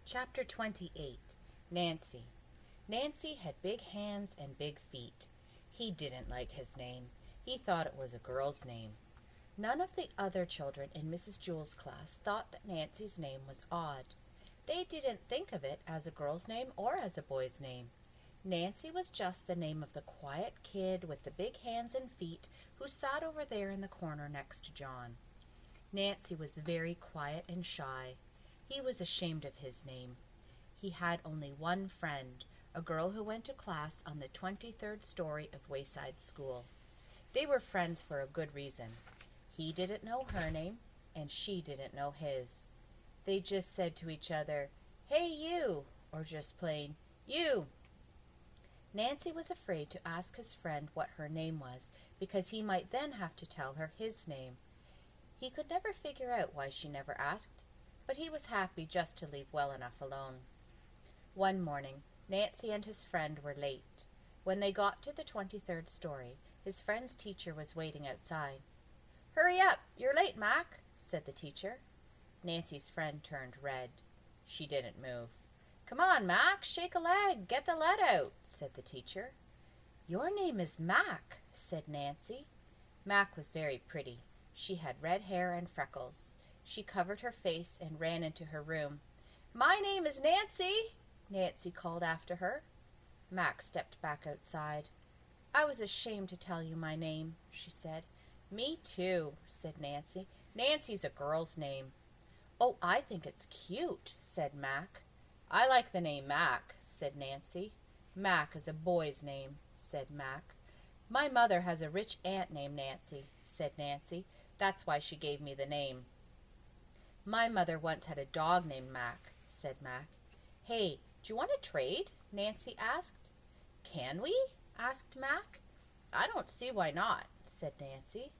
Chapter 28. Nancy. Nancy had big hands and big feet. He didn't like his name. He thought it was a girl's name. None of the other children in Mrs. Jewell's class thought that Nancy's name was odd. They didn't think of it as a girl's name or as a boy's name. Nancy was just the name of the quiet kid with the big hands and feet who sat over there in the corner next to John. Nancy was very quiet and shy. He was ashamed of his name. He had only one friend, a girl who went to class on the 23rd story of Wayside School. They were friends for a good reason. He didn't know her name, and she didn't know his. They just said to each other, "Hey, you," or just plain, "You." Nancy was afraid to ask his friend what her name was, because he might then have to tell her his name. He could never figure out why she never asked, but he was happy just to leave well enough alone. One morning, Nancy and his friend were late. When they got to the 23rd story, his friend's teacher was waiting outside. "Hurry up, you're late, Mac," said the teacher. Nancy's friend turned red. She didn't move. "Come on, Mac, shake a leg, get the lead out," said the teacher. "Your name is Mac," said Nancy. Mac was very pretty. She had red hair and freckles. She covered her face and ran into her room. "My name is Nancy," Nancy called after her. Mac stepped back outside. "I was ashamed to tell you my name," she said. "Me too," said Nancy. "Nancy's a girl's name." "Oh, I think it's cute," said Mac. "I like the name Mac," said Nancy. "Mac is a boy's name," said Mac. "My mother has a rich aunt named Nancy," said Nancy. "That's why she gave me the name." "My mother once had a dog named Mac," said Mac. "Hey, do you want to trade?" Nancy asked. "Can we?" asked Mac. "I don't see why not," said Nancy.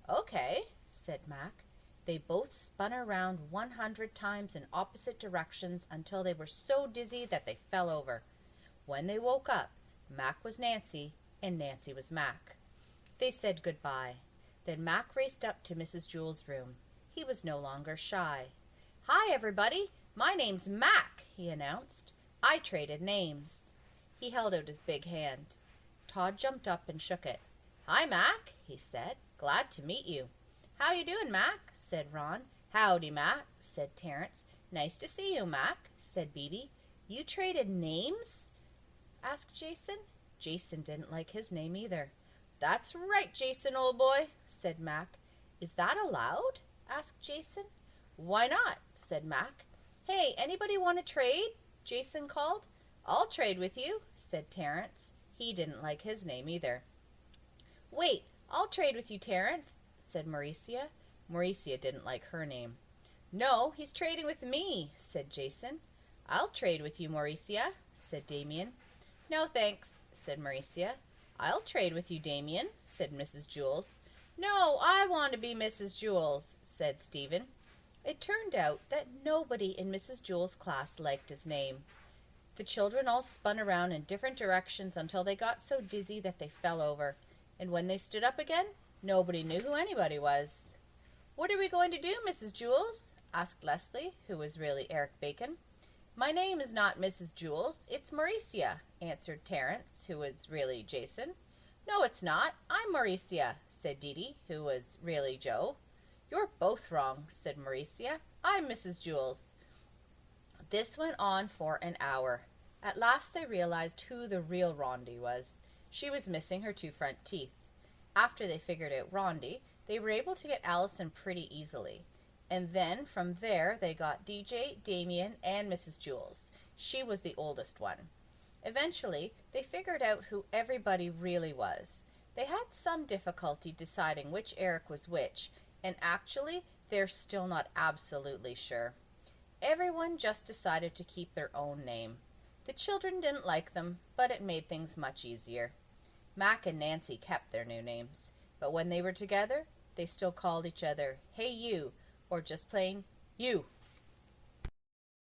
"Okay," said Mac. They both spun around 100 times in opposite directions until they were so dizzy that they fell over. When they woke up, Mac was Nancy and Nancy was Mac. They said goodbye. Then Mac raced up to Mrs. Jewell's room. He was no longer shy. "Hi, everybody. My name's Mac," he announced. "I traded names." He held out his big hand. Todd jumped up and shook it. "Hi, Mac," he said. "Glad to meet you." "How you doing, Mac?" said Ron. "Howdy, Mac," said Terence. "Nice to see you, Mac," said Beebe. "You traded names?" asked Jason. Jason didn't like his name either. "That's right, Jason, old boy," said Mac. "Is that allowed?" asked Jason. "Why not?" said Mac. "Hey, anybody want to trade?" Jason called. "I'll trade with you," said Terence. He didn't like his name either. "Wait, I'll trade with you, Terence," said Mauricia. Mauricia didn't like her name. "No, he's trading with me," said Jason. "I'll trade with you, Mauricia," said Damien. "No, thanks," said Mauricia. "I'll trade with you, Damien," said Mrs. Jewels. "No, I want to be Mrs. Jewels," said Stephen. It turned out that nobody in Mrs. Jewell's class liked his name. The children all spun around in different directions until they got so dizzy that they fell over, and when they stood up again, nobody knew who anybody was. "What are we going to do, Mrs. Jewels?" asked Leslie, who was really Eric Bacon. "My name is not Mrs. Jewels, it's Mauricia," answered Terence, who was really Jason. "No, it's not. I'm Mauricia," said Dee, who was really Joe. "You're both wrong," said Mauricia. "I'm Mrs. Jewels." This went on for an hour. At last they realized who the real Rondi was. She was missing her 2 front teeth. After they figured out Rondi, they were able to get Allison pretty easily. And then from there they got DJ, Damien, and Mrs. Jewels. She was the oldest one. Eventually, they figured out who everybody really was. They had some difficulty deciding which Eric was which, and actually, they're still not absolutely sure. Everyone just decided to keep their own name. The children didn't like them, but it made things much easier. Mac and Nancy kept their new names, but when they were together, they still called each other, "Hey, you," or just plain, "You."